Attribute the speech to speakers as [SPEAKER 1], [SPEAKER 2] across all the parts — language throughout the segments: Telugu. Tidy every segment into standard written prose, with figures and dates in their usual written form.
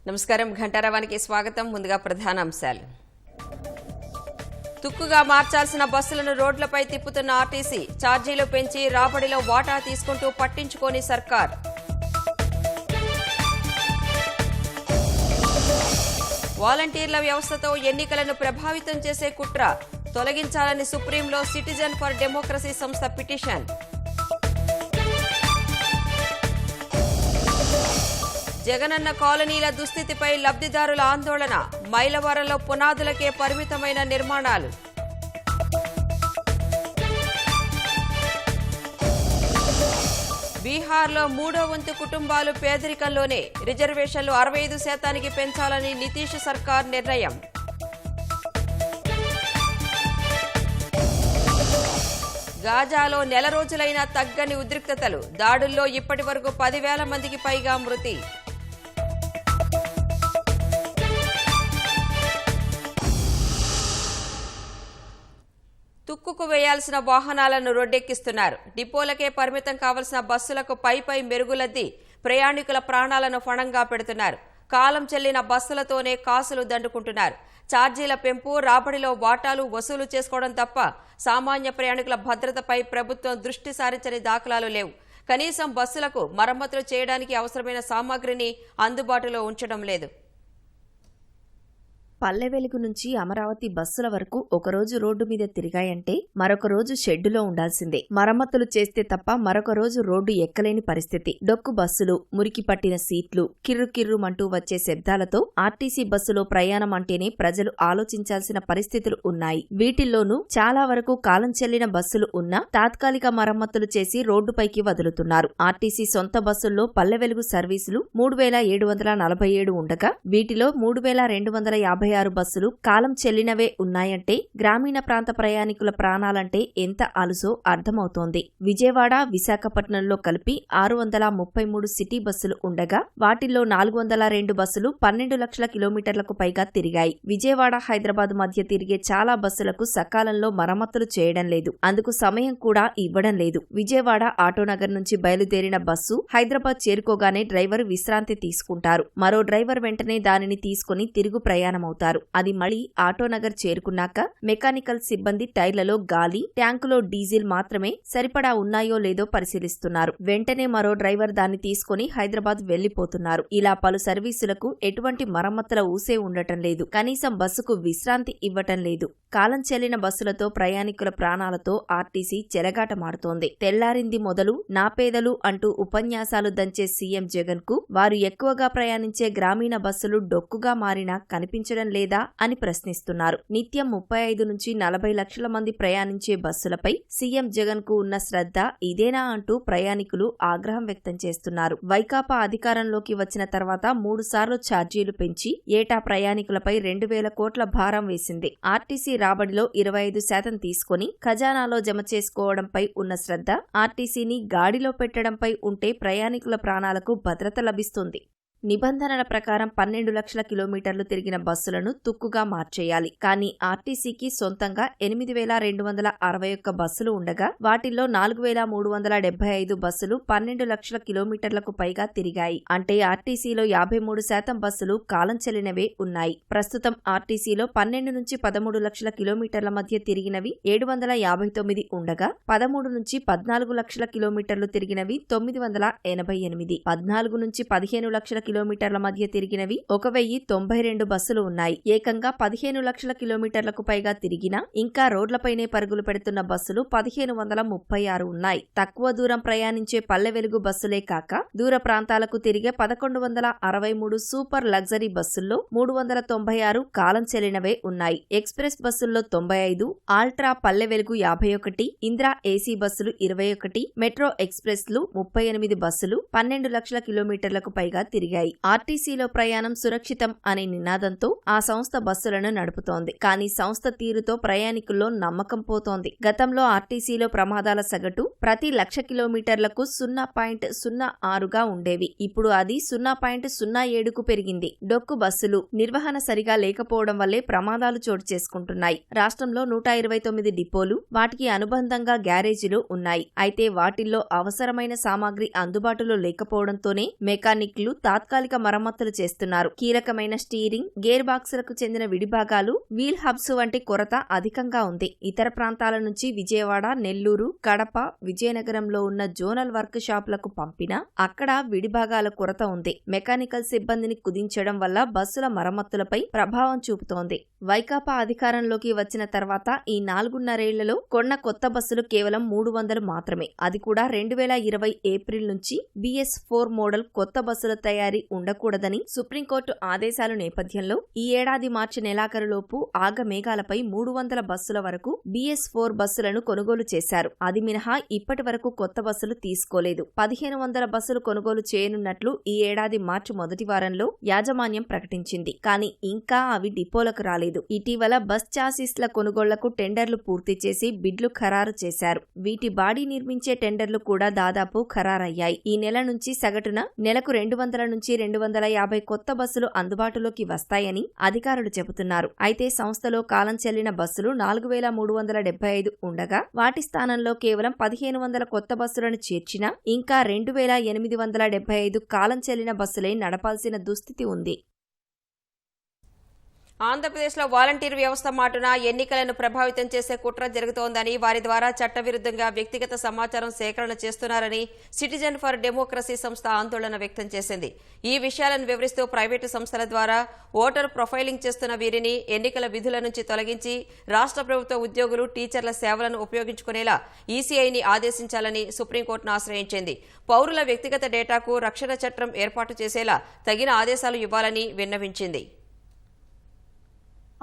[SPEAKER 1] నమస్కారం. ఘంటారావానికి స్వాగతం. ముందుగా ప్రధానాంశాలు. తుక్కుగా మార్చాల్సిన బస్సులను రోడ్లపై తిప్పుతున్న ఆర్టీసీ. ఛార్జీలు పెంచి రాబడిలో వాటా తీసుకుంటూ పట్టించుకోని సర్కార్. వాలంటీర్ల వ్యవస్థతో ఎన్నికలను ప్రభావితం చేసే కుట్ర. తొలగించాలని సుప్రీంలో సిటిజన్ ఫర్ డెమోక్రసీ సంస్థ పిటిషన్. జగనన్న కాలనీల దుస్థితిపై లబ్ధిదారుల ఆందోళన. మైలవరంలో పునాదులకే పరిమితమైన నిర్మాణాలు. బీహార్లో 3వ వంతు కుటుంబాలు పేదరికంలోనే. రిజర్వేషన్లు 65% పెంచాలని నితీష్ సర్కార్ నిర్ణయం. గాజాలో నెల రోజులైనా తగ్గని ఉద్రిక్తతలు. దాడుల్లో ఇప్పటి వరకు 10,000 మందికి పైగా మృతి. తుక్కుకు వేయాల్సిన వాహనాలను రోడ్డెక్కిస్తున్నారు. డిపోలకే పరిమితం కావలసిన బస్సులకు పై మెరుగులద్ది ప్రయాణికుల ప్రాణాలను ఫణంగా పెడుతున్నారు. కాలం చెల్లిన బస్సులతోనే కాసులు దండుకుంటున్నారు. ఛార్జీల పెంపు, రాబడిలో వాటాలు వసూలు చేసుకోవడం తప్ప సామాన్య ప్రయాణికుల భద్రతపై ప్రభుత్వం దృష్టి సారించని దాఖలాలు లేవు. కనీసం బస్సులకు మరమ్మతులు చేయడానికి అవసరమైన సామాగ్రిని అందుబాటులో ఉంచడం లేదు.
[SPEAKER 2] పల్లె వెలుగు నుంచి అమరావతి బస్సుల వరకు ఒకరోజు రోడ్డు మీద తిరిగాయంటే మరొక రోజు షెడ్డులో ఉండాల్సిందే. మరమ్మతులు చేస్తే తప్ప మరొక రోజు రోడ్డు ఎక్కలేని పరిస్థితి. డొక్కు బస్సులు, మురికి పట్టిన సీట్లు, కిర్రుకిర్రుమంటూ వచ్చే శబ్దాలతో ఆర్టీసీ బస్సులో ప్రయాణం అంటేనే ప్రజలు ఆలోచించాల్సిన పరిస్థితులు ఉన్నాయి. వీటిల్లోనూ చాలా వరకు కాలం చెల్లిన బస్సులు ఉన్నా తాత్కాలిక మరమ్మతులు చేసి రోడ్డుపైకి వదులుతున్నారు. ఆర్టీసీ సొంత బస్సుల్లో పల్లె వెలుగు సర్వీసులు 3,747 ఉండగా వీటిలో 3,256 బస్సులు కాలం చెల్లినవే ఉన్నాయంటే గ్రామీణ ప్రాంత ప్రయాణికుల ప్రాణాలంటే ఎంత అలుసో అర్థమవుతోంది. విజయవాడ, విశాఖపట్నంలో కలిపి 633 సిటీ బస్సులు ఉండగా వాటిల్లో 402 బస్సులు 12 లక్షల కిలోమీటర్లకు పైగా తిరిగాయి. విజయవాడ, హైదరాబాద్ మధ్య తిరిగే చాలా బస్సులకు సకాలంలో మరమ్మతులు చేయడం లేదు. అందుకు సమయం కూడా ఇవ్వడం లేదు. విజయవాడ ఆటోనగర్ నుంచి బయలుదేరిన బస్సు హైదరాబాద్ చేరుకోగానే డ్రైవర్ విశ్రాంతి తీసుకుంటారు. మరో డ్రైవర్ వెంటనే దానిని తీసుకుని తిరుగు ప్రయాణమవుతారు. అది మళ్లీ ఆటోనగర్ చేరుకున్నాక మెకానికల్ సిబ్బంది టైర్లలో గాలి, ట్యాంకులో డీజిల్ మాత్రమే సరిపడా ఉన్నాయో లేదో పరిశీలిస్తున్నారు. వెంటనే మరో డ్రైవర్ దాన్ని తీసుకుని హైదరాబాద్ వెళ్లిపోతున్నారు. ఇలా పలు సర్వీసులకు ఎటువంటి మరమ్మతుల ఊసే ఉండటం లేదు. కనీసం బస్సుకు విశ్రాంతి ఇవ్వటం లేదు. కాలం చెల్లిన బస్సులతో ప్రయాణికుల ప్రాణాలతో ఆర్టీసీ చెలగాటమాడుతోంది. తెల్లారింది మొదలు నా పేదలు అంటూ ఉపన్యాసాలు దంచే సీఎం జగన్ కు వారు ఎక్కువగా ప్రయాణించే గ్రామీణ బస్సులు డొక్కుగా మారినా కనిపించడం లేదా అని ప్రశ్నిస్తున్నారు. నిత్యం 35 నుంచి 40 లక్షల మంది ప్రయాణించే బస్సులపై సీఎం జగన్ కు ఉన్న శ్రద్ధ ఇదేనా అంటూ ప్రయాణికులు ఆగ్రహం వ్యక్తం చేస్తున్నారు. వైకాపా అధికారంలోకి వచ్చిన తర్వాత 3 సార్లు ఛార్జీలు పెంచి ఏటా ప్రయాణికులపై 2,000 కోట్ల భారం వేసింది. ఆర్టీసీ రాబడిలో 25% తీసుకుని ఖజానాలో జమ చేసుకోవడంపై ఉన్న శ్రద్ధ ఆర్టీసీని గాడిలో పెట్టడంపై ఉంటే ప్రయాణికుల ప్రాణాలకు భద్రత లభిస్తుంది. నిబంధనల ప్రకారం 12 లక్షల కిలోమీటర్లు తిరిగిన బస్సులను తుక్కుగా మార్చేయాలి. కానీ ఆర్టీసీకి సొంతంగా 8,261 బస్సులు ఉండగా వాటిల్లో 4,375 బస్సులు 12 లక్షల కిలోమీటర్లకు పైగా తిరిగాయి. అంటే ఆర్టీసీలో 53% బస్సులు కాలం చెల్లినవే ఉన్నాయి. ప్రస్తుతం ఆర్టీసీలో 12 నుంచి 13 లక్షల కిలోమీటర్ల మధ్య తిరిగినవి 759 ఉండగా 13 నుంచి 14 లక్షల కిలోమీటర్లు తిరిగినవి 988, 14 నుంచి 15 లక్షల కిలోమీటర్ల మధ్య తిరిగినవి 1,092 బస్సులు ఉన్నాయి. ఏకంగా 15 లక్షల కిలోమీటర్లకు పైగా తిరిగినా ఇంకా రోడ్లపైనే పరుగులు పెడుతున్న బస్సులు 1,536 ఉన్నాయి. తక్కువ దూరం ప్రయాణించే పల్లె వెలుగు బస్సులే కాక దూర ప్రాంతాలకు తిరిగే 1,163 సూపర్ లగ్జరీ బస్సుల్లో 396 కాలం చెల్లినవే ఉన్నాయి. ఎక్స్ప్రెస్ బస్సుల్లో 95, ఆల్ట్రా పల్లె వెలుగు 51, ఇంద్రా ఏసీ బస్సులు 21, మెట్రో ఎక్స్ప్రెస్లు 38 బస్సులు 12 లక్షల కిలోమీటర్లకు పైగా తిరిగాయి. ఆర్టీసీలో ప్రయాణం సురక్షితం అనే నినాదంతో ఆ సంస్థ బస్సులను నడుపుతోంది. కానీ సంస్థ తీరుతో ప్రయాణికుల్లో నమ్మకం పోతోంది. గతంలో ఆర్టీసీలో ప్రమాదాల సగటు ప్రతి 1,00,000 కిలోమీటర్లకు 0.06గా ఉండేవి. ఇప్పుడు అది 0.07కు పెరిగింది. డొక్కు బస్సులు నిర్వహణ సరిగా లేకపోవడం వల్లే ప్రమాదాలు చోటు చేసుకుంటున్నాయి. రాష్ట్రంలో 129 డిపోలు, వాటికి అనుబంధంగా గ్యారేజీలు ఉన్నాయి. అయితే వాటిల్లో అవసరమైన సామాగ్రి అందుబాటులో లేకపోవడంతోనే మెకానిక్లు తాత్కాలిక తాత్కాలిక మరమ్మతులు చేస్తున్నారు. కీలకమైన స్టీరింగ్, గేర్ బాక్సులకు చెందిన విడిభాగాలు, వీల్ హబ్స్ వంటి కొరత అధికంగా ఉంది. ఇతర ప్రాంతాల నుంచి విజయవాడ, నెల్లూరు, కడప, విజయనగరంలో ఉన్న జోనల్ వర్క్ షాపులకు పంపినా అక్కడ విడిభాగాల కొరత ఉంది. మెకానికల్ సిబ్బందిని కుదించడం వల్ల బస్సుల మరమ్మతులపై ప్రభావం చూపుతోంది. వైకాపా అధికారంలోకి వచ్చిన తర్వాత ఈ 4.5 కొన్న కొత్త బస్సులు కేవలం 300 మాత్రమే. అది కూడా 2020 ఏప్రిల్ నుంచి BS4 మోడల్ కొత్త బస్సుల తయారీ ఉండకూడదని సుప్రీంకోర్టు ఆదేశాల నేపథ్యంలో ఈ ఏడాది మార్చి నెలాఖరులోపు ఆగమేఘాలపై 300 బస్సుల వరకు BS4 బస్సులను కొనుగోలు చేశారు. అది మినహా ఇప్పటి వరకు కొత్త బస్సులు తీసుకోలేదు. 1500 బస్సులు కొనుగోలు చేయనున్నట్లు ఈ ఏడాది మార్చి మొదటి వారంలో యాజమాన్యం ప్రకటించింది. కానీ ఇంకా అవి డిపోలకు రాలేదు. ఇటీవల బస్ చాసిస్ల కొనుగోళ్లకు టెండర్లు పూర్తి చేసి బిడ్లు ఖరారు చేశారు. వీటి బాడీ నిర్మించే టెండర్లు కూడా దాదాపు ఖరారయ్యాయి. ఈ నెల నుంచి సగటున నెలకు 200 నుంచి 250 కొత్త బస్సులు అందుబాటులోకి వస్తాయని అధికారులు చెబుతున్నారు. అయితే సంస్థలో కాలం చెల్లిన బస్సులు 4375 ఉండగా వాటి స్థానంలో కేవలం 1500 కొత్త బస్సులను చేర్చినా ఇంకా 2875 కాలం చెల్లిన బస్సులే నడపాల్సిన దుస్థితి ఉంది.
[SPEAKER 1] ఆంధ్రప్రదేశ్లో వాలంటీర్ వ్యవస్థ మాటున ఎన్నికలను ప్రభావితం చేసే కుట్ర జరుగుతోందని, వారి ద్వారా చట్టవిరుద్ధంగా వ్యక్తిగత సమాచారం సేకరణ చేస్తున్నారని సిటిజన్ ఫర్ డెమోక్రసీ సంస్థ ఆందోళన వ్యక్తం చేసింది. ఈ విషయాలను వివరిస్తూ ప్రైవేటు సంస్థల ద్వారా ఓటర్ ప్రొఫైలింగ్ చేస్తున్న వీరిని ఎన్నికల విధుల నుంచి తొలగించి రాష్ట్ర ప్రభుత్వ ఉద్యోగులు, టీచర్ల సేవలను ఉపయోగించుకునేలా ఈసీఐని ఆదేశించాలని సుప్రీంకోర్టును ఆశ్రయించింది. పౌరుల వ్యక్తిగత డేటాకు రక్షణ చట్టం ఏర్పాటు చేసేలా తగిన ఆదేశాలు ఇవ్వాలని విన్నవించింది.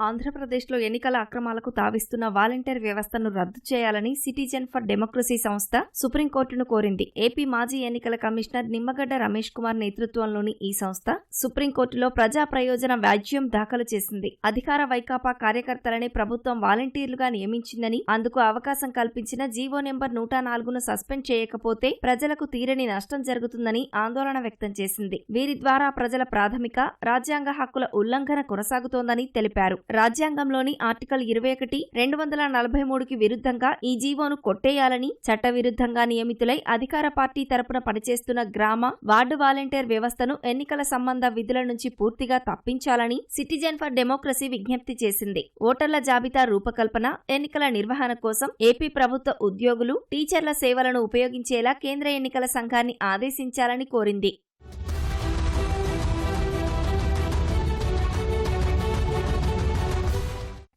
[SPEAKER 2] ఆంధ్రప్రదేశ్లో ఎన్నికల అక్రమాలకు తావిస్తున్న వాలంటీర్ వ్యవస్థను రద్దు చేయాలని సిటిజన్ ఫర్ డెమోక్రసీ సంస్థ సుప్రీంకోర్టును కోరింది. ఏపీ మాజీ ఎన్నికల కమిషనర్ నిమ్మగడ్డ రమేష్ కుమార్ నేతృత్వంలోని ఈ సంస్థ సుప్రీంకోర్టులో ప్రజా ప్రయోజన వ్యాజ్యం దాఖలు చేసింది. అధికార వైకాపా కార్యకర్తలని ప్రభుత్వం వాలంటీర్లుగా నియమించిందని, అందుకు అవకాశం కల్పించిన జీవో నెంబర్ 104ను సస్పెండ్ చేయకపోతే ప్రజలకు తీరని నష్టం జరుగుతుందని ఆందోళన వ్యక్తం చేసింది. వీరి ద్వారా ప్రజల ప్రాథమిక రాజ్యాంగ హక్కుల ఉల్లంఘన కొనసాగుతోందని తెలిపారు. రాజ్యాంగంలోని ఆర్టికల్ 21, 243కి విరుద్ధంగా ఈ జీవోను కొట్టేయాలని, చట్టవిరుద్ధంగా నియమితులై అధికార పార్టీ తరపున పనిచేస్తున్న గ్రామ, వార్డు వాలంటీర్ వ్యవస్థను ఎన్నికల సంబంధ విధుల నుంచి పూర్తిగా తప్పించాలని సిటిజన్ ఫర్ డెమోక్రసీ విజ్ఞప్తి చేసింది. ఓటర్ల జాబితా రూపకల్పన, ఎన్నికల నిర్వహణ కోసం ఏపీ ప్రభుత్వ ఉద్యోగులు, టీచర్ల సేవలను ఉపయోగించేలా కేంద్ర ఎన్నికల సంఘాన్ని ఆదేశించాలని కోరింది.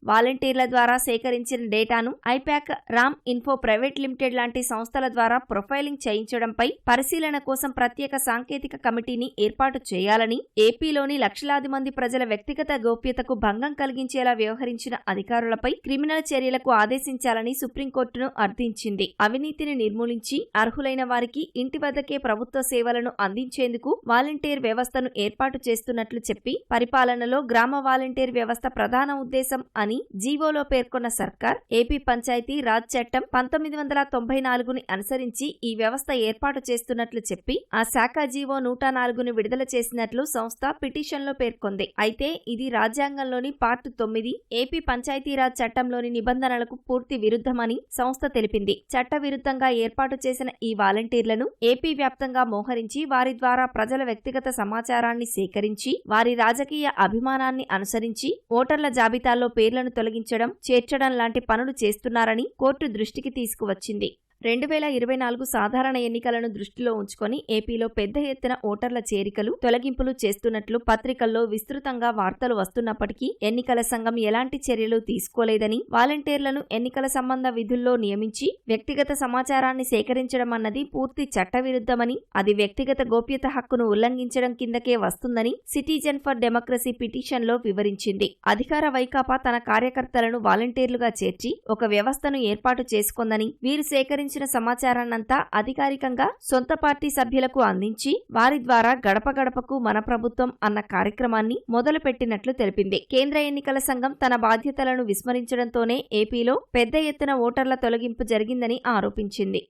[SPEAKER 2] వాలంటీర్ల ద్వారా సేకరించిన డేటాను IPAC, Ram info private limited లాంటి సంస్థల ద్వారా ప్రొఫైలింగ్ చేయించడంపై పరిశీలన కోసం ప్రత్యేక సాంకేతిక కమిటీని ఏర్పాటు చేయాలని, ఏపీలోని లక్షలాది మంది ప్రజల వ్యక్తిగత గోప్యతకు భంగం కలిగించేలా వ్యవహరించిన అధికారులపై క్రిమినల్ చర్యలకు ఆదేశించాలని సుప్రీంకోర్టును అర్థించింది. అవినీతిని నిర్మూలించి అర్హులైన వారికి ఇంటి వద్దకే ప్రభుత్వ సేవలను అందించేందుకు వాలంటీర్ వ్యవస్థను ఏర్పాటు చేస్తున్నట్లు చెప్పి, పరిపాలనలో గ్రామ వాలంటీర్ వ్యవస్థ ప్రధాన ఉద్దేశం అని జీవోలో పేర్కొన్న సర్కార్, ఏపీ పంచాయతీ రాజ్ చట్టం 1994ని అనుసరించి ఈ వ్యవస్థ ఏర్పాటు చేస్తున్నట్లు చెప్పి ఆ శాఖ జీవో 104ను విడుదల చేసినట్లు సంస్థ పిటిషన్లో పేర్కొంది. అయితే ఇది రాజ్యాంగంలోని పార్ట్ 9 ఏపీ పంచాయతీరాజ్ చట్టంలోని నిబంధనలకు పూర్తి విరుద్ధమని సంస్థ తెలిపింది. చట్టవిరుద్ధంగా ఏర్పాటు చేసిన ఈ వాలంటీర్లను ఏపీ వ్యాప్తంగా మోహరించి వారి ద్వారా ప్రజల వ్యక్తిగత సమాచారాన్ని సేకరించి వారి రాజకీయ అభిమానాన్ని అనుసరించి ఓటర్ల జాబితాలో పేర్లను తొలగించడం, చేర్చడం లాంటి పనులు చేస్తున్నారని కోర్టు దృష్టికి తీసుకువచ్చింది. 2024 సాధారణ ఎన్నికలను దృష్టిలో ఉంచుకొని ఏపీలో పెద్ద ఎత్తున ఓటర్ల చేరికలు, తొలగింపులు చేస్తున్నట్లు పత్రికల్లో విస్తృతంగా వార్తలు వస్తున్నప్పటికీ ఎన్నికల సంఘం ఎలాంటి చర్యలు తీసుకోలేదని, వాలంటీర్లను ఎన్నికల సంబంధ విధుల్లో నియమించి వ్యక్తిగత సమాచారాన్ని సేకరించడం అన్నది పూర్తి చట్టవిరుద్ధమని, అది వ్యక్తిగత గోప్యత హక్కును ఉల్లంఘించడం కిందకే వస్తుందని సిటిజన్ ఫర్ డెమోక్రసీ పిటిషన్లో వివరించింది. అధికార వైకాపా తన కార్యకర్తలను వాలంటీర్లుగా చేర్చి ఒక వ్యవస్థను ఏర్పాటు చేసుకుందని, వీరు సేకరించిన సమాచారాన్నంతా అధికారికంగా సొంత పార్టీ సభ్యులకు అందించి వారి ద్వారా గడప గడపకు మన ప్రభుత్వం అన్న కార్యక్రమాన్ని మొదలుపెట్టినట్లు తెలిపింది. కేంద్ర ఎన్నికల సంఘం తన బాధ్యతలను విస్మరించడంతోనే ఏపీలో పెద్ద ఎత్తున ఓటర్ల తొలగింపు జరిగిందని ఆరోపించింది.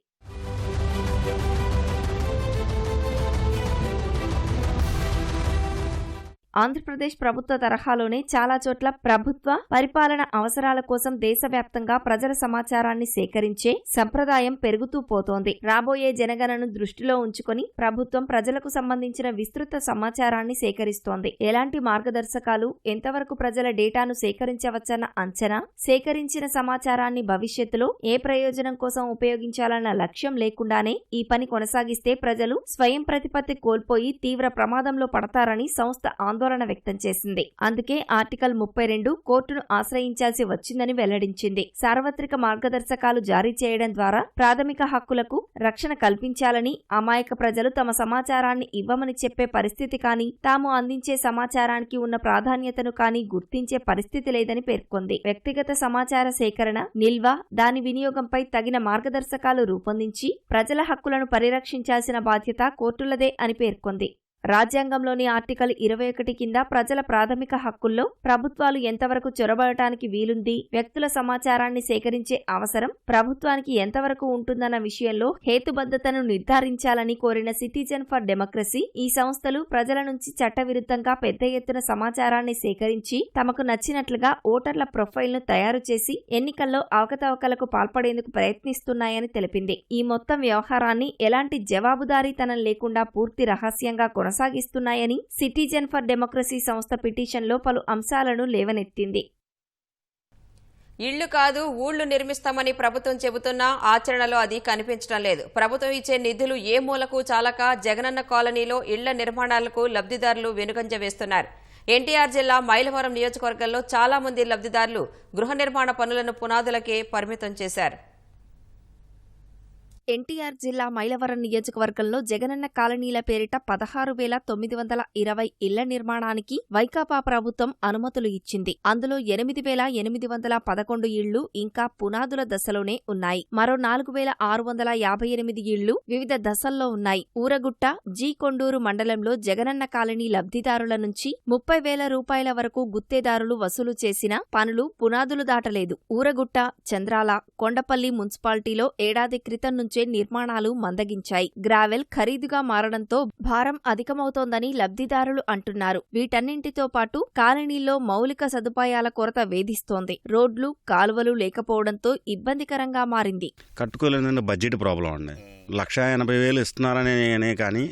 [SPEAKER 2] ఆంధ్రప్రదేశ్ ప్రభుత్వ తరహాలోనే చాలా చోట్ల ప్రభుత్వ పరిపాలన అవసరాల కోసం దేశవ్యాప్తంగా ప్రజల సమాచారాన్ని సేకరించే సంప్రదాయం పెరుగుతూ పోతోంది. రాబోయే జనగణను దృష్టిలో ఉంచుకొని ప్రభుత్వం ప్రజలకు సంబంధించిన విస్తృత సమాచారాన్ని సేకరిస్తోంది. ఎలాంటి మార్గదర్శకాలు, ఎంతవరకు ప్రజల డేటాను సేకరించవచ్చన్న అంచనా, సేకరించిన సమాచారాన్ని భవిష్యత్తులో ఏ ప్రయోజనం కోసం ఉపయోగించాలన్న లక్ష్యం లేకుండానే ఈ పని కొనసాగిస్తే ప్రజలు స్వయం ప్రతిపత్తి కోల్పోయి తీవ్ర ప్రమాదంలో పడతారని సంస్థ ఆందోళన వ్యక్తం చేసింది. అందుకే ఆర్టికల్ 32 కోర్టును ఆశ్రయించాల్సి వచ్చిందని వెల్లడించింది. సార్వత్రిక మార్గదర్శకాలు జారీ చేయడం ద్వారా ప్రాథమిక హక్కులకు రక్షణ కల్పించాలని, అమాయక ప్రజలు తమ సమాచారాన్ని ఇవ్వమని చెప్పే పరిస్థితి కానీ, తాము అందించే సమాచారానికి ఉన్న ప్రాధాన్యతను కానీ గుర్తించే పరిస్థితి లేదని పేర్కొంది. వ్యక్తిగత సమాచార సేకరణ, నిల్వ, దాని వినియోగంపై తగిన మార్గదర్శకాలు రూపొందించి ప్రజల హక్కులను పరిరక్షించాల్సిన బాధ్యత కోర్టులదే అని పేర్కొంది. రాజ్యాంగంలోని ఆర్టికల్ 21 కింద ప్రజల ప్రాథమిక హక్కుల్లో ప్రభుత్వాలు ఎంతవరకు చొరబడటానికి వీలుంది, వ్యక్తుల సమాచారాన్ని సేకరించే అవసరం ప్రభుత్వానికి ఎంతవరకు ఉంటుందన్న విషయంలో హేతుబద్ధతను నిర్ధారించాలని కోరిన సిటిజన్ ఫర్ డెమోక్రసీ ఈ సంస్థలు ప్రజల నుంచి చట్టవిరుద్ధంగా పెద్ద ఎత్తున సమాచారాన్ని సేకరించి తమకు నచ్చినట్లుగా ఓటర్ల ప్రొఫైల్ను తయారు చేసి ఎన్నికల్లో అవకతవకలకు పాల్పడేందుకు ప్రయత్నిస్తున్నాయని తెలిపింది. ఈ మొత్తం వ్యవహారాన్ని ఎలాంటి జవాబుదారీతనం లేకుండా పూర్తి రహస్యంగా కొనసాగిస్తున్నాయని సిటిజన్ ఫర్ డెమోక్రసీ సంస్థ పిటిషన్లో పలు అంశాలను లేవనెత్తింది.
[SPEAKER 1] ఇళ్లు కాదు ఊళ్లు నిర్మిస్తామని ప్రభుత్వం చెబుతున్నా ఆచరణలో అది కనిపించడం లేదు. ప్రభుత్వం ఇచ్చే నిధులు ఏ మూలకు చాలక జగనన్న కాలనీలో ఇళ్ల నిర్మాణాలకు లబ్ధిదారులు వెనుకంజ వేస్తున్నారు. ఎన్టీఆర్ జిల్లా మైలవరం నియోజకవర్గంలో చాలా మంది లబ్ధిదారులు గృహ నిర్మాణ పనులను పునాదులకే పరిమితం చేశారు.
[SPEAKER 2] ఎన్టీఆర్ జిల్లా మైలవరం నియోజకవర్గంలో జగనన్న కాలనీల పేరిట 16,920 ఇళ్ల నిర్మాణానికి వైకాపా ప్రభుత్వం అనుమతులు ఇచ్చింది. అందులో 8,811 ఇళ్లు ఇంకా పునాదుల దశలోనే ఉన్నాయి. మరో 4,658 ఇళ్లు వివిధ దశల్లో ఉన్నాయి. ఊరగుట్ట, జి కొండూరు మండలంలో జగనన్న కాలనీ లబ్ధిదారుల నుంచి 30,000 రూపాయల వరకు గుత్తేదారులు వసూలు చేసిన పనులు పునాదులు దాటలేదు. ఊరగుట్ట, చంద్రాల, కొండపల్లి మున్సిపాలిటీలో ఏడాది క్రితం నుంచి నిర్మాణాలు మందగించాయి. గ్రావెల్ ఖరీదుగా మారడంతో భారం అధికమవుతోందని లబ్ధిదారులు అంటున్నారు. వీటన్నింటితో పాటు కాలనీల్లో మౌలిక సదుపాయాల కొరత వేధిస్తోంది. రోడ్లు, కాలువలు లేకపోవడంతో ఇబ్బందికరంగా మారింది.
[SPEAKER 3] కట్టుకోలేని బడ్జెట్ ప్రాబ్లం అండి. 1,80,000 ఇస్తున్నారనే కానీ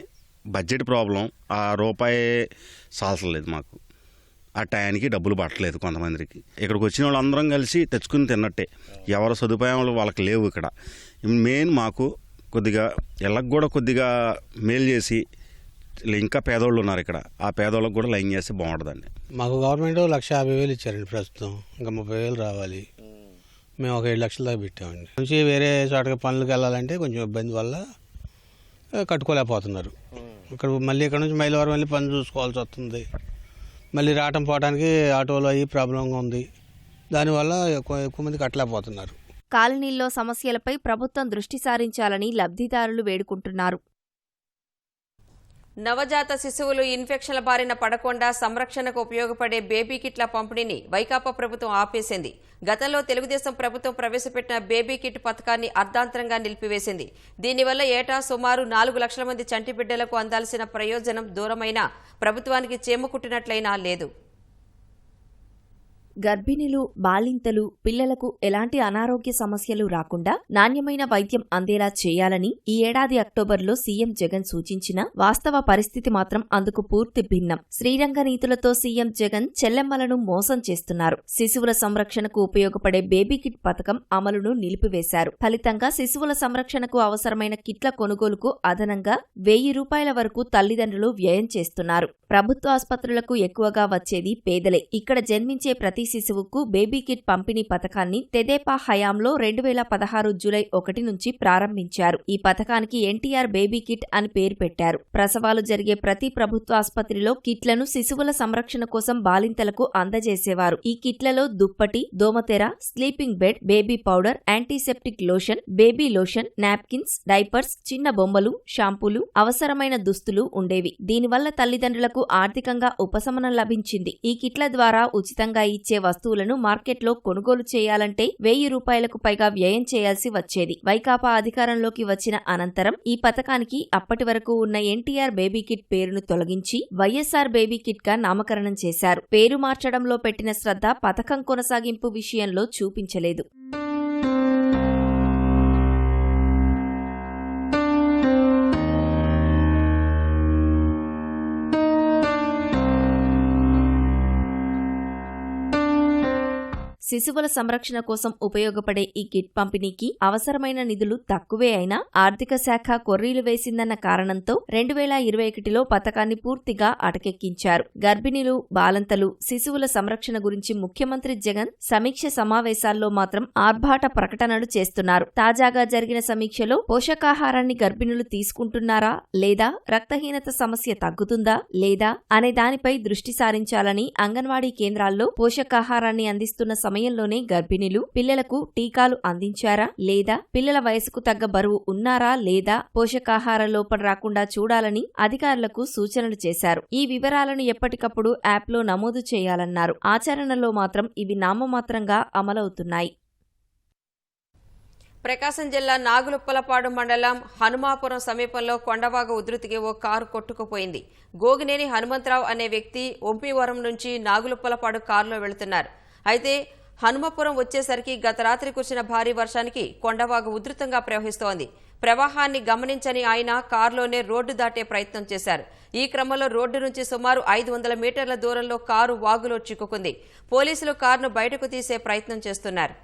[SPEAKER 3] బడ్జెట్ ప్రాబ్లం. ఆ రూపాయి సాల్సలేదు మాకు. ఆ టయానికి డబ్బులు పట్టలేదు కొంతమందికి. ఇక్కడికి వచ్చిన వాళ్ళందరం కలిసి తెచ్చుకుని తిన్నట్టే. ఎవరి సదుపాయాలు వాళ్ళకి లేవు. ఇక్కడ మెయిన్ మాకు కొద్దిగా ఇళ్ళకు కూడా కొద్దిగా మేలు చేసి, ఇంకా పేదోళ్ళు ఉన్నారు ఇక్కడ, ఆ పేదోళ్ళకి కూడా లైన్ చేస్తే బాగుంటుందండి.
[SPEAKER 4] మాకు గవర్నమెంట్ 1,50,000 ఇచ్చారండి ప్రస్తుతం. ఇంకా 30,000 రావాలి. మేము ఒక 7 లక్షల దాకా పెట్టామండి. నుంచి వేరే చోటకి పనులకు వెళ్ళాలంటే కొంచెం ఇబ్బంది వల్ల కట్టుకోలేకపోతున్నారు. ఇక్కడ నుంచి మైలవరం వెళ్ళి పని చూసుకోవాల్సి వస్తుంది. మళ్ళీ రావటం పోవడానికి ఆటోలో అయ్యి ప్రాబ్లంగా ఉంది. దానివల్ల ఎక్కువ మంది కట్టలేకపోతున్నారు.
[SPEAKER 2] కాలనీల్లో సమస్యలపై ప్రభుత్వం దృష్టి సారించాలని లబ్ధిదారులు వేడుకుంటున్నారు.
[SPEAKER 1] నవజాత శిశువులు ఇన్ఫెక్షన్ల బారిన పడకుండా సంరక్షణకు ఉపయోగపడే బేబీ కిట్ల పంపిణీని వైకాపా ప్రభుత్వం ఆపేసింది. గతంలో తెలుగుదేశం ప్రభుత్వం ప్రవేశపెట్టిన బేబీ కిట్ పథకాన్ని అర్ధాంతరంగా నిలిపివేసింది. దీనివల్ల ఏటా సుమారు 4 లక్షల మంది చంటి బిడ్డలకు అందాల్సిన ప్రయోజనం దూరమైన ప్రభుత్వానికి చేమకుట్టినట్లయినా లేదు.
[SPEAKER 2] గర్భిణులు, బాలింతలు, పిల్లలకు ఎలాంటి అనారోగ్య సమస్యలు రాకుండా నాణ్యమైన వైద్యం అందేలా చేయాలని ఈ ఏడాది అక్టోబర్లో సీఎం జగన్ సూచించిన వాస్తవ పరిస్థితి మాత్రం అందుకు పూర్తి భిన్నం. శ్రీరంగ నీతులతో సీఎం జగన్ చెల్లెమ్మలను మోసం చేస్తున్నారు. శిశువుల సంరక్షణకు ఉపయోగపడే బేబీ కిట్ పథకం అమలును నిలిపివేశారు. ఫలితంగా శిశువుల సంరక్షణకు అవసరమైన కిట్ల కొనుగోలుకు అదనంగా 1,000 రూపాయల వరకు తల్లిదండ్రులు వ్యయం చేస్తున్నారు. ప్రభుత్వ ఆసుపత్రులకు ఎక్కువగా వచ్చేది పేదలే. ఇక్కడ జన్మించే ప్రతి శిశువుకు బేబీ కిట్ పంపిణీ పథకాన్ని తెదేపా హయాంలో 2016 జూలై 1 నుంచి ప్రారంభించారు. ఈ పథకానికి ఎన్టీఆర్ బేబీ కిట్ అని పేరు పెట్టారు. ప్రసవాలు జరిగే ప్రతి ప్రభుత్వ ఆసుపత్రిలో కిట్లను శిశువుల సంరక్షణ కోసం బాలింతలకు అందజేసేవారు. ఈ కిట్లలో దుప్పటి, దోమతెర, sleeping bed, baby powder, antiseptic lotion, baby lotion, napkins, diapers, చిన్న బొమ్మలు, షాంపూలు, అవసరమైన దుస్తులు ఉండేవి. దీనివల్ల తల్లిదండ్రులకు రైతులకు ఆర్థికంగా ఉపశమనం లభించింది. ఈ కిట్ల ద్వారా ఉచితంగా ఇచ్చే వస్తువులను మార్కెట్లో కొనుగోలు చేయాలంటే 1000 రూపాయలకు పైగా వ్యయం చేయాల్సి వచ్చేది. వైకాపా అధికారంలోకి వచ్చిన అనంతరం ఈ పథకానికి అప్పటి వరకు ఉన్న ఎన్టీఆర్ బేబీ కిట్ పేరును తొలగించి వైఎస్ఆర్ బేబీ కిట్ గా నామకరణం చేశారు. పేరు మార్చడంలో పెట్టిన శ్రద్ధ పథకం కొనసాగింపు విషయంలో చూపించలేదు. శిశువుల సంరక్షణ కోసం ఉపయోగపడే ఈ కిట్ పంపిణీకి అవసరమైన నిధులు తక్కువే అయినా ఆర్థిక శాఖ కొర్రీలు వేసిందన్న కారణంతో 2021లో పథకాన్ని పూర్తిగా అటకెక్కించారు. గర్భిణీలు, బాలంతలు, శిశువుల సంరక్షణ గురించి ముఖ్యమంత్రి జగన్ సమీక్ష సమావేశాల్లో మాత్రం ఆర్భాట ప్రకటనలు చేస్తున్నారు. తాజాగా జరిగిన సమీక్షలో పోషకాహారాన్ని గర్భిణులు తీసుకుంటున్నారా లేదా, రక్తహీనత సమస్య తగ్గుతుందా లేదా అనే దానిపై దృష్టి సారించాలని అంగన్వాడీ కేంద్రాల్లో పోషకాహారాన్ని అందిస్తున్న సమయంలోనే గర్భిణీలు, పిల్లలకు టీకాలు అందించారా లేదా, పిల్లల వయసుకు తగ్గ బరువు ఉన్నారా లేదా పోషకాహార లోపం రాకుండా చూడాలని అధికారులకు సూచనలు చేశారు. ఈ వివరాలను ఎప్పటికప్పుడు యాప్లో నమోదు చేయాలన్నారు. ఆచరణలో మాత్రం ఇవి నామమాత్రంగా అమలవుతున్నాయి.
[SPEAKER 1] ప్రకాశం జిల్లా నాగులుప్పలపాడు మండలం హనుమాపురం సమీపంలో కొండవాగు ఉధృతికి ఓ కారు కొట్టుకుపోయింది. గోగినేని హనుమంతరావు అనే వ్యక్తి ఒంపివరం నుంచి నాగులుప్పలపాడు కారులో వెళుతున్నారు. అయితే హనుమాపురం వచ్చేసరికి గత రాత్రి కురిసిన భారీ వర్షానికి కొండవాగు ఉధృతంగా ప్రవహిస్తోంది. ప్రవాహాన్ని గమనించని ఆయన కారులోనే రోడ్డు దాటే ప్రయత్నం చేశారు. ఈ క్రమంలో రోడ్డు నుంచి సుమారు 500 మీటర్ల దూరంలో కారు వాగులో చిక్కుకుంది. పోలీసులు కారును బయటకు తీసే ప్రయత్నం చేస్తున్నారు.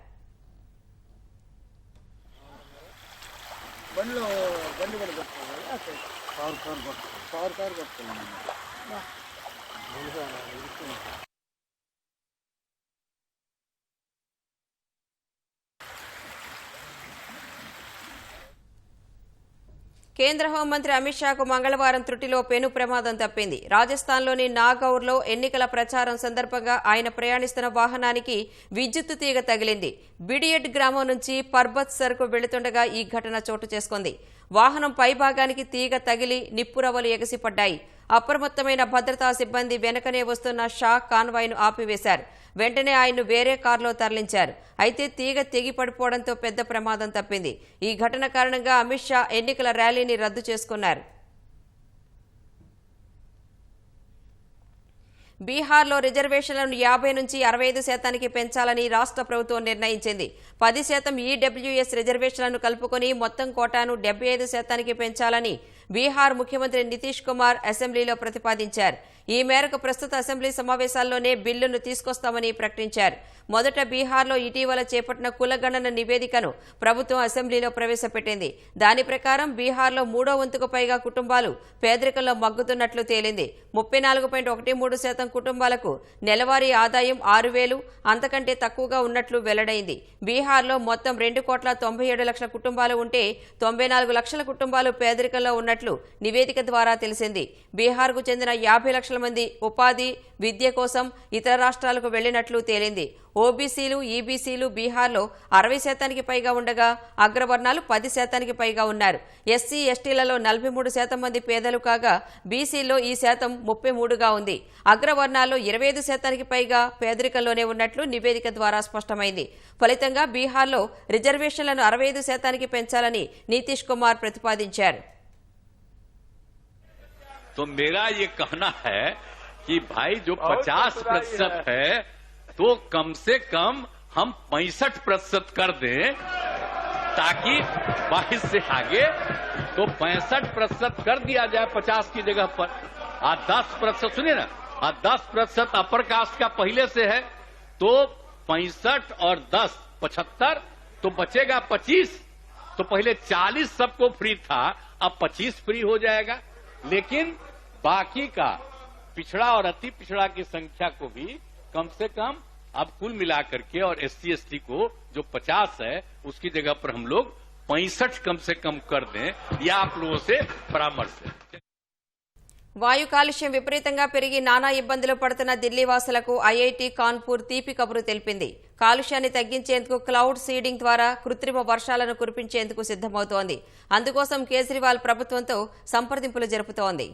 [SPEAKER 1] కేంద్ర హోంమంత్రి అమిత్ షాకు మంగళవారం త్రుటిలో పెను ప్రమాదం తప్పింది. రాజస్థాన్లోని నాగౌర్లో ఎన్నికల ప్రచారం సందర్భంగా ఆయన ప్రయాణిస్తున్న వాహనానికి విద్యుత్తు తీగ తగిలింది. బిడియడ్ గ్రామం నుంచి పర్బత్ సర్కు వెళుతుండగా ఈ ఘటన చోటు చేసుకుంది. వాహనం పైభాగానికి తీగ తగిలి నిప్పురవ్వలు ఎగసిపడ్డాయి. అప్రమత్తమైన భద్రతా సిబ్బంది వెనకనే వస్తున్న షా కాన్వాయ్ను ఆపివేశారు. వెంటనే ఆయన్ను వేరే కారులో తరలించారు. అయితే తీగ తెగి పడిపోవడంతో పెద్ద ప్రమాదం తప్పింది. ఈ ఘటన కారణంగా అమిత్ షా ఎన్నికల ర్యాలీని రద్దు చేసుకున్నారు. బీహార్లో రిజర్వేషన్లను 50 నుంచి 65% పెంచాలని రాష్ట్ర ప్రభుత్వం నిర్ణయించింది. 10% ఈడబ్ల్యూఎస్ రిజర్వేషన్లను కలుపుకొని మొత్తం కోటాను 75% పెంచాలని బీహార్ ముఖ్యమంత్రి నితీష్ కుమార్ అసెంబ్లీలో ప్రతిపాదించారు. ఈ మేరకు ప్రస్తుత అసెంబ్లీ సమావేశాల్లోనే బిల్లును తీసుకొస్తామని ప్రకటించారు. మొదట బీహార్లో ఇటీవల చేపట్టిన కులగణన నివేదికను ప్రభుత్వం అసెంబ్లీలో ప్రవేశపెట్టింది. దాని ప్రకారం బీహార్లో 3వ వంతుకు పైగా కుటుంబాలు పేదరికంలో మగ్గుతున్నట్లు తేలింది. 34.13% కుటుంబాలకు నెలవారీ ఆదాయం 6,000 అంతకంటే తక్కువగా ఉన్నట్లు వెల్లడైంది. బీహార్లో మొత్తం 2,97 లక్షల కుటుంబాలు ఉంటే 94 లక్షల కుటుంబాలు పేదరికంలో ఉన్నట్లు నివేదిక ద్వారా తెలిసింది. బీహార్కు చెందిన 50 లక్షల మంది ఉపాధి, విద్య కోసం ఇతర రాష్ట్రాలకు వెళ్లినట్లు తేలింది. ఓబీసీలు, ఈబీసీలు బీహార్లో 60% పైగా ఉండగా అగ్రవర్ణాలు 10% పైగా ఉన్నారు. ఎస్సీ, ఎస్టీలలో 43% మంది పేదలు కాగా బీసీల్లో ఈ శాతం 33గా ఉంది. అగ్రవర్ణాల్లో 25% పైగా పేదరికంలోనే ఉన్నట్లు నివేదిక ద్వారా స్పష్టమైంది. ఫలితంగా బీహార్లో రిజర్వేషన్లను 65% పెంచాలని నితీష్ కుమార్ ప్రతిపాదించారు.
[SPEAKER 5] तो मेरा ये कहना है कि भाई जो 50% है तो कम से कम हम 65% कर दें, ताकि 22 से आगे तो 65% कर दिया जाए 50 की जगह पर। 10% सुनिए ना, 10% अपर कास्ट का पहले से है तो 65 और 10 75, तो बचेगा 25। तो पहले 40 सबको फ्री था, अब 25 फ्री हो जाएगा। लेकिन बाकी का पिछड़ा और अति पिछड़ा की संख्या को भी कम से कम अब कुल मिलाकर के, और एससी एसटी को जो 50 है उसकी जगह पर हम लोग 65 कम से कम कर दें, यह आप लोगों से परामर्श है।
[SPEAKER 1] వాయు కాలుష్యం విపరీతంగా పెరిగి నానా ఇబ్బందులు పడుతున్న ఢిల్లీ వాసులకు ఐఐటీ కాన్పూర్ తీపి కబురు తెలిపింది. కాలుష్యాన్ని తగ్గించేందుకు క్లౌడ్ సీడింగ్ ద్వారా కృత్రిమ వర్షాలను కురిపించేందుకు సిద్ధమవుతోంది. అందుకోసం కేజ్రీవాల్ ప్రభుత్వంతో సంప్రదింపులు జరుపుతోంది.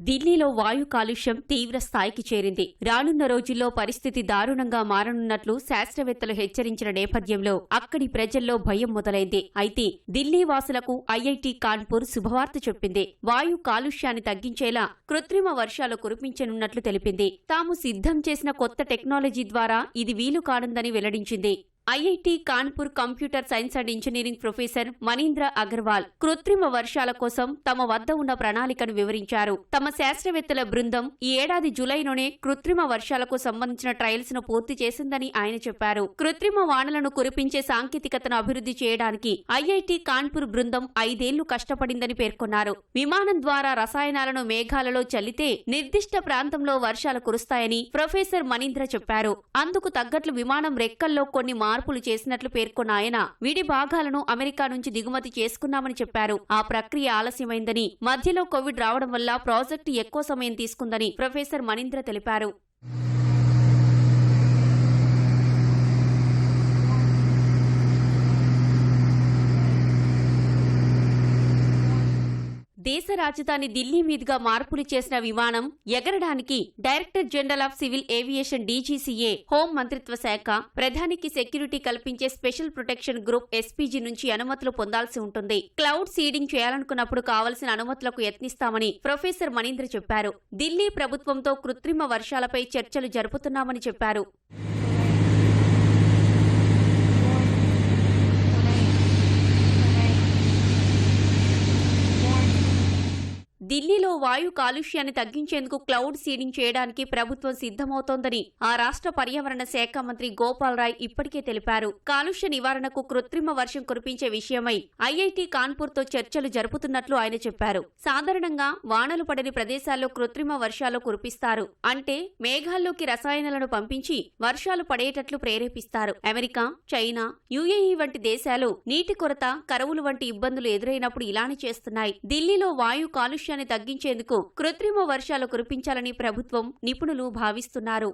[SPEAKER 6] ఢిల్లీలో వాయు కాలుష్యం తీవ్ర స్థాయికి చేరింది. రానున్న రోజుల్లో పరిస్థితి దారుణంగా మారనున్నట్లు శాస్త్రవేత్తలు హెచ్చరించిన నేపథ్యంలో అక్కడి ప్రజల్లో భయం మొదలైంది. అయితే ఢిల్లీ వాసులకు ఐఐటి కాన్పూర్ శుభవార్త చెప్పింది. వాయు కాలుష్యాన్ని తగ్గించేలా కృత్రిమ వర్షాలు కురిపించనున్నట్లు తెలిపింది. తాము సిద్ధం చేసిన కొత్త టెక్నాలజీ ద్వారా ఇది వీలు కానుందని వెల్లడించింది. IIT Kanpur computer science and engineering professor Manindra Agarwal కృత్రిమ వర్షాల కోసం తమ వద్ద ఉన్న ప్రణాళికను వివరించారు. తమ శాస్త్రవేత్తల బృందం ఈ ఏడాది జూలైలోనే కృత్రిమ వర్షాలకు సంబంధించిన ట్రయల్స్ ను పూర్తి చేసిందని ఆయన చెప్పారు. కృత్రిమ వానలను కురిపించే సాంకేతికతను అభివృద్ధి చేయడానికి ఐఐటి కాన్పూర్ బృందం 5 ఏళ్లు కష్టపడిందని పేర్కొన్నారు. విమానం ద్వారా రసాయనాలను మేఘాలలో చల్లితే నిర్దిష్ట ప్రాంతంలో వర్షాలు కురుస్తాయని ప్రొఫెసర్ మనీంద్ర చెప్పారు. అందుకు తగ్గట్లు విమానం రెక్కల్లో కొన్ని మార్పులు చేసినట్లు పేర్కొన్న ఆయన విడి భాగాలను అమెరికా నుంచి దిగుమతి చేసుకున్నామని చెప్పారు. ఆ ప్రక్రియ ఆలస్యమైందని, మధ్యలో కోవిడ్ రావడం వల్ల ప్రాజెక్టు ఎక్కువ సమయం తీసుకుందని ప్రొఫెసర్ మనీంద్ర తెలిపారు. దేశ రాజధాని ఢిల్లీ మీదుగా మార్పులు చేసిన విమానం ఎగరడానికి director general of civil aviation DGCA, home మంత్రిత్వ శాఖ, ప్రధానికి సెక్యూరిటీ కల్పించే స్పెషల్ ప్రొటెక్షన్ గ్రూప్ ఎస్పీజీ నుంచి అనుమతులు పొందాల్సి ఉంటుంది. క్లౌడ్ సీడింగ్ చేయాలనుకున్నప్పుడు కావలసిన అనుమతులకు యత్నిస్తామని ప్రొఫెసర్ మనీంద్ర చెప్పారు. ఢిల్లీ ప్రభుత్వంతో కృత్రిమ వర్షాలపై చర్చలు జరుపుతున్నామని చెప్పారు. ఢిల్లీలో వాయు కాలుష్యాన్ని తగ్గించేందుకు క్లౌడ్ సీడింగ్ చేయడానికి ప్రభుత్వం సిద్ధమవుతోందని ఆ రాష్ట్ర పర్యావరణ శాఖ మంత్రి గోపాల్ రాయ్ ఇప్పటికే తెలిపారు. కాలుష్య నివారణకు కృత్రిమ వర్షం కురిపించే విషయమై ఐఐటి కాన్పూర్తో చర్చలు జరుపుతున్నట్లు ఆయన చెప్పారు. సాధారణంగా వానలు పడని ప్రదేశాల్లో కృత్రిమ వర్షాలు కురిపిస్తారు. అంటే మేఘాల్లోకి రసాయనాలను పంపించి వర్షాలు పడేటట్లు ప్రేరేపిస్తారు. అమెరికా, చైనా, యుఏఈ వంటి దేశాలు నీటి కొరత, కరువులు వంటి ఇబ్బందులు ఎదురైనప్పుడు ఇలానే చేస్తున్నాయి. ఢిల్లీలో వాయు కాలుష్యాన్ని తగ్గించేందుకు కృత్రిమ వర్షాలు కురిపించాలని ప్రభుత్వం, నిపుణులు భావిస్తున్నారు.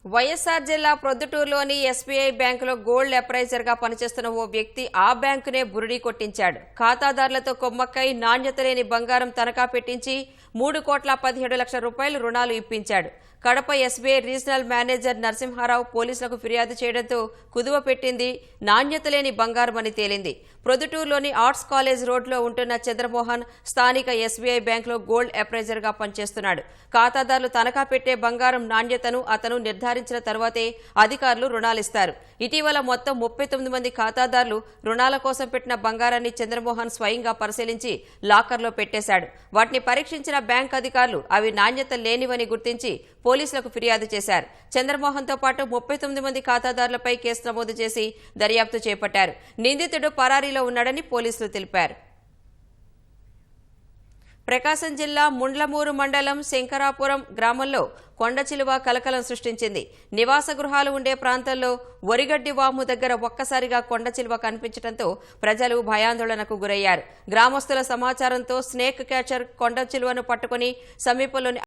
[SPEAKER 1] వైఎస్ఆర్ జిల్లా ప్రొద్దుటూరులోని ఎస్బీఐ బ్యాంకులో గోల్డ్ అప్రైజర్ గా పనిచేస్తున్న ఓ వ్యక్తి ఆ బ్యాంకునే బురిడీ కొట్టించాడు. ఖాతాదారులతో కొమ్మక్కై నాణ్యత లేని బంగారం తనఖా పెట్టించి 3,17,00,000 రూపాయలు రుణాలు ఇప్పించాడు. Kadapa SBI regional manager Narasimharao పోలీసులకు ఫిర్యాదు చేయడంతో కుదువ పెట్టింది నాణ్యత లేని బంగారం అని తేలింది. ప్రొద్దుటూరులోని ఆర్ట్స్ కాలేజ్ రోడ్లో ఉంటున్న చంద్రమోహన్ స్థానిక ఎస్బీఐ బ్యాంకులో గోల్డ్ అప్రైజర్ గా పనిచేస్తున్నాడు. ఖాతాదారులు తనఖా పెట్టే బంగారం నాణ్యతను అతను నిర్ధారించిన తర్వాతే అధికారులు రుణాలిస్తారు. ఇటీవల మొత్తం 39 మంది ఖాతాదారులు రుణాల కోసం పెట్టిన బంగారాన్ని చంద్రమోహన్ స్వయంగా పరిశీలించి లాకర్లో పెట్టేశాడు. వాటిని పరీక్షించిన బ్యాంక్ అధికారులు అవి నాణ్యత లేనివని గుర్తించి పోలీసులకు ఫిర్యాదు చేశారు. చంద్రమోహన్తో పాటు 39 మంది ఖాతాదారులపై కేసు నమోదు చేసి దర్యాప్తు చేపట్టారు. నిందితుడు పరారీలో ఉన్నాడని పోలీసులు తెలిపారు. ప్రకాశం జిల్లా ముండ్లమూరు మండలం శంకరాపురం గ్రామంలో కొండచిలువ కలకలం సృష్టించింది. నివాస గృహాలు ఉండే ప్రాంతంలో వరిగడ్డి వాము దగ్గర ఒక్కసారిగా కొండచిలువ కనిపించడంతో ప్రజలు భయాందోళనకు గురయ్యారు. గ్రామస్తుల సమాచారంతో స్నేక్ క్యాచర్ కొండచిలువను పట్టుకుని సమీపంలోని